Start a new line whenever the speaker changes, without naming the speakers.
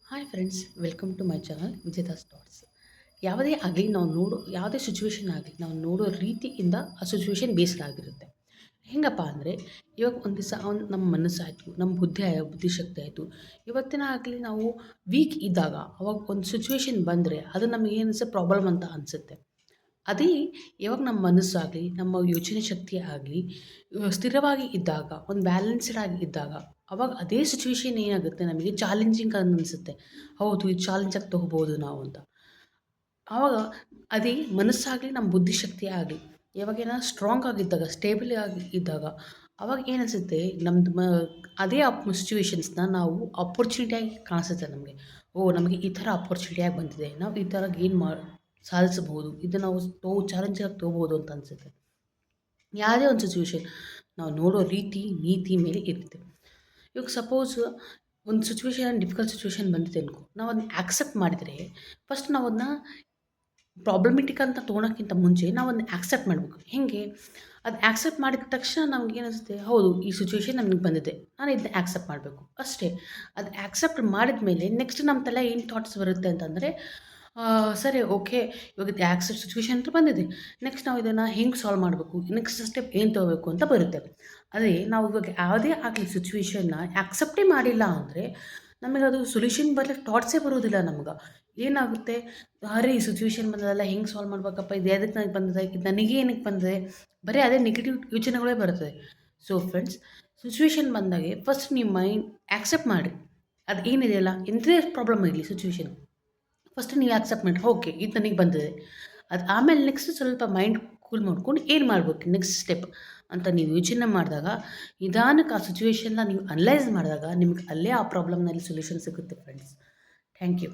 Hi friends, welcome to my channel Vijetha's thoughts. ಯಾವುದೇ ಆಗಲಿ ಯಾವುದೇ ಸಿಚುವೇಶನ್ ಆಗಲಿ ನಾವು ನೋಡೋ ರೀತಿಯಿಂದ ಆ ಸಿಚುವೇಶನ್ ಬೇಸ್ಡ್ ಆಗಿರುತ್ತೆ. ಹೆಂಗಪ್ಪ ಅಂದರೆ ಇವಾಗ ಒಂದು ದಿವಸ ನಮ್ಮ ಮನಸ್ಸಾಯಿತು, ನಮ್ಮ ಬುದ್ಧಿಶಕ್ತಿ ಆಯಿತು. ಇವತ್ತಿನ ಆಗಲಿ ನಾವು ವೀಕ್ ಇದ್ದಾಗ ಅವಾಗ ಒಂದು ಸಿಚುವೇಶನ್ ಬಂದರೆ ಅದು ನಮಗೆ ಏನು ಪ್ರಾಬ್ಲಮ್ ಅಂತ ಅನಿಸುತ್ತೆ. ಅದೇ ಯಾವಾಗ ನಮ್ಮ ಮನಸ್ಸಾಗಲಿ ನಮ್ಮ ಯೋಚನೆ ಶಕ್ತಿ ಆಗಲಿ ಸ್ಥಿರವಾಗಿ ಇದ್ದಾಗ, ಒಂದು ಬ್ಯಾಲೆನ್ಸ್ಡ್ ಆಗಿ ಇದ್ದಾಗ, ಅವಾಗ ಅದೇ ಸಿಚುವೇಶನ್ ಏನಾಗುತ್ತೆ ನಮಗೆ ಚಾಲೆಂಜಿಂಗ್ ಅನಿಸುತ್ತೆ. ಹೌದು, ಇದು ಚಾಲೆಂಜಾಗಿ ತೊಗೋಬೋದು ನಾವು ಅಂತ. ಆವಾಗ ಅದೇ ಮನಸ್ಸಾಗಲಿ ನಮ್ಮ ಬುದ್ಧಿಶಕ್ತಿ ಆಗಲಿ ಯಾವಾಗೇನ ಸ್ಟ್ರಾಂಗ್ ಆಗಿದ್ದಾಗ, ಸ್ಟೇಬಲ್ ಆಗಿ ಇದ್ದಾಗ, ಅವಾಗ ಏನನ್ಸುತ್ತೆ ನಮ್ಮದು ಅದೇ ಸಿಚುವೇಶನ್ಸ್ನ ನಾವು ಆಪರ್ಚುನಿಟಿಯಾಗಿ ಕಾಣಿಸುತ್ತೆ ನಮಗೆ. ಓಹ್! ನಮಗೆ ಈ ಥರ ಆಪರ್ಚುನಿಟಿಯಾಗಿ ಬಂದಿದೆ, ನಾವು ಈ ಥರ ಗೇನ್ ಸಾಧಿಸಬಹುದು, ಇದನ್ನು ನಾವು ಚಾಲೆಂಜಾಗಿ ತೊಗೋಬೋದು ಅಂತ ಅನಿಸುತ್ತೆ. ಯಾವುದೇ ಒಂದು ಸಿಚುವೇಶನ್ ನಾವು ನೋಡೋ ನೀತಿ ಮೇಲೆ ಇರುತ್ತೆ. ಇವಾಗ ಸಪೋಸ್ ಒಂದು ಡಿಫಿಕಲ್ಟ್ ಸಿಚುವೇಶನ್ ಬಂದಿದೆ ಅನ್ಕೋ, ನಾವು ಅದನ್ನ ಆಕ್ಸೆಪ್ಟ್ ಮಾಡಿದರೆ ಫಸ್ಟ್ ನಾವು ಅದನ್ನ ಪ್ರಾಬ್ಲಮೆಟಿಕ್ ಅಂತ ತೊಗೊಳಕ್ಕಿಂತ ಮುಂಚೆ ನಾವು ಅದನ್ನ ಆಕ್ಸೆಪ್ಟ್ ಮಾಡಬೇಕು. ಹೇಗೆ? ಅದು ಆಕ್ಸೆಪ್ಟ್ ಮಾಡಿದ ತಕ್ಷಣ ನಮ್ಗೆ ಏನಿಸುತ್ತೆ, ಹೌದು ಈ ಸಿಚುವೇಶನ್ ನನಗೆ ಬಂದಿದೆ, ನಾನು ಇದನ್ನ ಆಕ್ಸೆಪ್ಟ್ ಮಾಡಬೇಕು ಅಷ್ಟೇ. ಅದು ಆಕ್ಸೆಪ್ಟ್ ಮಾಡಿದ ಮೇಲೆ ನೆಕ್ಸ್ಟ್ ನಮ್ಮ ತಲೆ ಏನು ಥಾಟ್ಸ್ ಬರುತ್ತೆ ಅಂತಂದರೆ, ಸರಿ ಓಕೆ, ಇವಾಗ ಇದು ಆಕ್ಸೆಪ್ಟ್ ಸಿಚುವೇಶನ್ ಅಂತ ಬಂದಿದೆ, ನೆಕ್ಸ್ಟ್ ನಾವು ಇದನ್ನು ಹೆಂಗೆ ಸಾಲ್ವ್ ಮಾಡಬೇಕು, ನೆಕ್ಸ್ಟ್ ಸ್ಟೆಪ್ ಏನು ತೊಗೋಬೇಕು ಅಂತ ಬರುತ್ತೆ. ಅದೇ ನಾವು ಇವಾಗ ಯಾವುದೇ ಆಗಲಿ ಸಿಚುವೇಶನ್ನ ಆಕ್ಸೆಪ್ಟೇ ಮಾಡಿಲ್ಲ ಅಂದರೆ ನಮಗದು ಸೊಲ್ಯೂಷನ್ ಬರ್ಲಿಕ್ಕೆ ಥಾಟ್ಸೇ ಬರೋದಿಲ್ಲ ನಮ್ಗೆ. ಏನಾಗುತ್ತೆ, ಅರೆ ಈ ಸಿಚುವೇಶನ್ ಬಂದದಲ್ಲ, ಹೆಂಗೆ ಸಾಲ್ವ್ ಮಾಡ್ಬೇಕಪ್ಪ, ಇದು ಎದಕ್ಕೆ ನನಗೆ ಬಂದಿದೆ, ಇದು ನನಗೆ ಏನಕ್ಕೆ ಬಂದಿದೆ, ಬರೀ ಅದೇ ನೆಗೆಟಿವ್ ಯೋಚನೆಗಳೇ ಬರ್ತದೆ. ಸೊ ಫ್ರೆಂಡ್ಸ್, ಸಿಚುವೇಶನ್ ಬಂದಾಗೆ ಫಸ್ಟ್ ನಿಮ್ಮ ಮೈಂಡ್ ಆಕ್ಸೆಪ್ಟ್ ಮಾಡಿ. ಅದು ಏನಿದೆಯಲ್ಲ, ಎಂಥದೇ ಪ್ರಾಬ್ಲಮ್ ಇರಲಿ ಸಿಚುವೇಶನ್, ಫಸ್ಟ್ ನೀವು ಆಕ್ಸೆಪ್ಟ್ ಮಾಡಿ, ಓಕೆ ಇದು ನನಗೆ ಬಂದಿದೆ. ಅದು ಆಮೇಲೆ ನೆಕ್ಸ್ಟ್ ಸ್ವಲ್ಪ ಮೈಂಡ್ ಕೂಲ್ ಮಾಡ್ಕೊಂಡು ಏನು ಮಾಡ್ಬೇಕು ನೆಕ್ಸ್ಟ್ ಸ್ಟೆಪ್ ಅಂತ ನೀವು ಯೋಚನೆ ಮಾಡಿದಾಗ, ನಿಧಾನಕ್ಕೆ ಆ ಸಿಚುವೇಶನ್ನ ನೀವು ಅನಲೈಸ್ ಮಾಡಿದಾಗ ನಿಮ್ಗೆ ಅಲ್ಲೇ ಆ ಪ್ರಾಬ್ಲಮ್ನಲ್ಲಿ ಸೊಲ್ಯೂಷನ್ ಸಿಗುತ್ತೆ ಫ್ರೆಂಡ್ಸ್. Thank you.